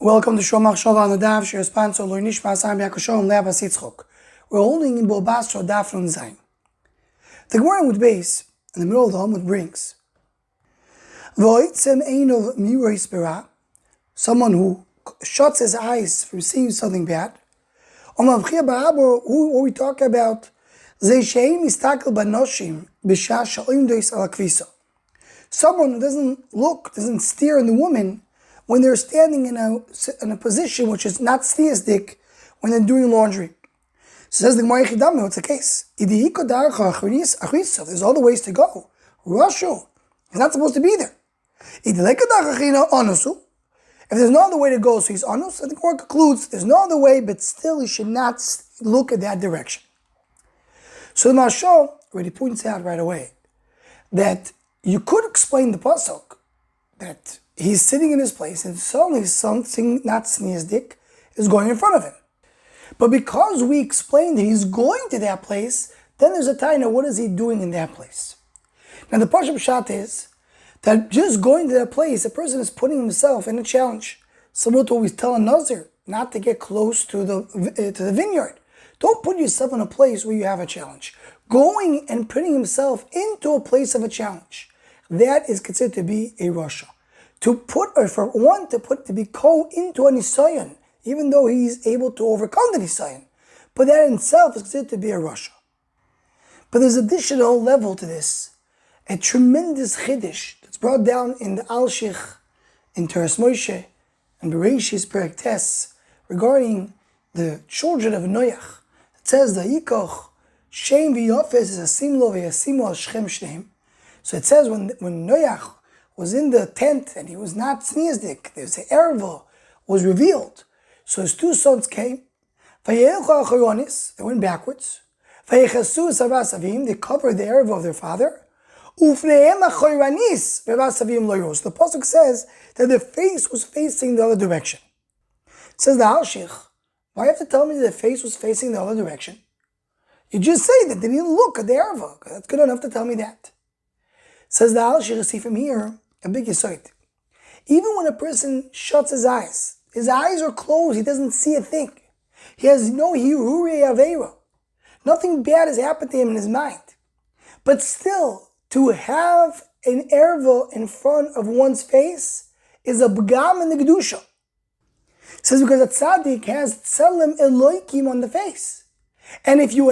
Welcome to Shomach Shava on the Daf, Shir sponsor Loi Nishma Sam Yakushom Le'abas Yitzchok. We're holding in Basra Daf Nun Zayin. The Gemara would base in the middle of the Talmud brings V'oitzem Einov Mirois Bera, someone who shuts his eyes from seeing something bad. Omavchia Ba'abo, who we talk about Zei Sheim Istakel Banoshim B'Shah Sha'im Dois Al Akvisa. Someone who doesn't stare in the woman when they're standing in a position which is not theistic when they're doing laundry. So says the Gemara Chidam, what's the case? There's other ways to go. Rashu, he's not supposed to be there. If there's no other way to go, so he's anus, I think the Gemara concludes there's no other way, but still he should not look at that direction. So the Mashal already points out right away that you could explain the pasuk that he's sitting in his place and suddenly something not sneezdik is going in front of him. But because we explained that he's going to that place, then there's a taina, what is he doing in that place? Now the Pashup Pshat is that just going to that place, a person is putting himself in a challenge. Similar to what we tell a Nazir, not to get close to the vineyard. Don't put yourself in a place where you have a challenge. Going and putting himself into a place of a challenge, that is considered to be a rasha. To be ko into a nisayon, even though he's able to overcome the nisayon. But that in itself is considered to be a rasha. But there's additional level to this, a tremendous chiddush that's brought down in the Alshich, in Teres Moshe, and Bereshis Perek Tes, regarding the children of Noach. It says the Yikoch, Shem v'yofes is a simlo v'yasimu al Shechem shneim. So it says when Noach was in the tent and he was not sneezdik, there's the erva was revealed. So his two sons came. They went backwards. They covered the erva of their father. The pasuk says that their face was facing the other direction. It says the Alshich, why have to tell me that their face was facing the other direction? You just say that they didn't look at the erva. That's good enough to tell me that. Says the Alshich, see from here a big yisoid. Even when a person shuts his eyes are closed, he doesn't see a thing. He has no hiruri aveira. Nothing bad has happened to him in his mind. But still, to have an erva in front of one's face is a b'gam in the gedusha. It says because a tzaddik has tzelem eloikim on the face. And if you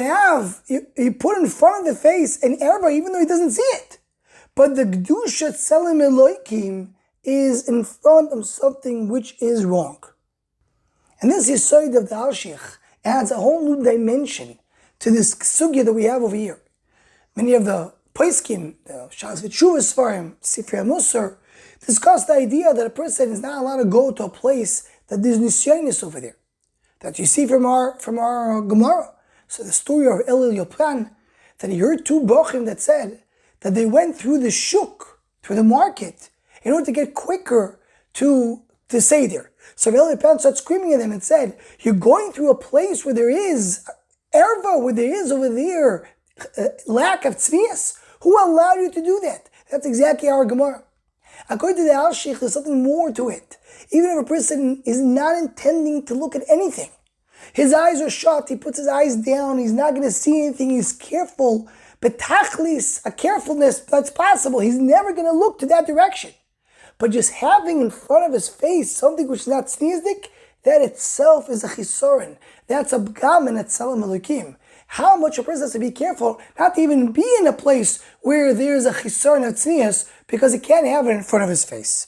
put in front of the face an erva, even though he doesn't see it, but the Kedusha Tzelem Eloikim is in front of something which is wrong. And this Yisoid of the Alshich adds a whole new dimension to this sugya that we have over here. Many of the Poiskim, the Shas V'Tshuvas Sfarim, Sifrei Musar, discuss the idea that a person is not allowed to go to a place that there's nisyonis over there. That you see from our Gemara. So the story of Elil Yopran, that he heard two bochim that said that they went through the shuk, through the market, in order to get quicker to say there. So Elil Yopran started screaming at them and said, you're going through a place where there is erva, where there is over there lack of tznius. Who allowed you to do that? That's exactly our Gemara. According to the Alshich, there's something more to it. Even if a person is not intending to look at anything, his eyes are shut, he puts his eyes down, he's not going to see anything, he's careful, but tachlis, a carefulness that's possible, he's never going to look to that direction. But just having in front of his face something which is not sneezdik, that itself is a chisorin. That's a b'gam and a tzelem elokim. How much a person has to be careful not to even be in a place where there's a chisorin of tznius, because he can't have it in front of his face.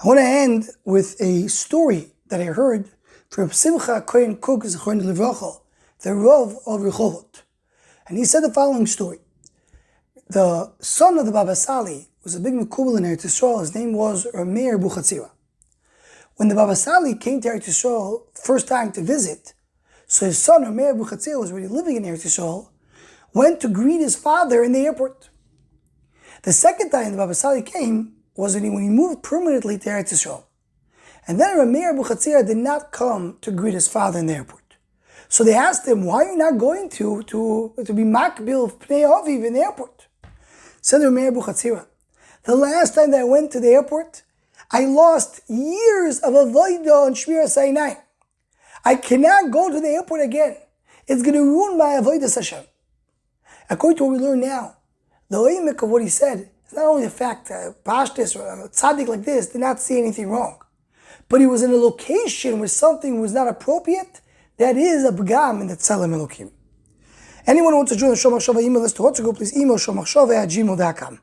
I want to end with a story that I heard from Simcha Kohen Kuk Zechron Livrocha, the Rav of Rehovot. And he said the following story. The son of the Baba Sali was a big mekubal in Eretz Yisrael. His name was Rameir Buchatzira. When the Baba Sali came to Eretz Yisrael first time to visit, so his son Rameir Buchatzira was already living in Eretz Yisrael, went to greet his father in the airport. The second time the Baba Sali came was when he moved permanently to Eretz Yisrael. And then Rameir Buchatzira did not come to greet his father in the airport. So they asked him, why are you not going to be makbil of Pnei Aviv in the airport? Said Rameir Buchatzira, the last time that I went to the airport, I lost years of avodah and shmira sainai. I cannot go to the airport again. It's going to ruin my avodah Hashem. According to what we learn now, the oimik of what he said is not only the fact that Pashtis or a tzaddik like this did not see anything wrong, but he was in a location where something was not appropriate. That is a b'gam in the tzelem elokim. Anyone who wants to join the Shomachshava email list to Hotzago, please email shomachshava@gmail.com.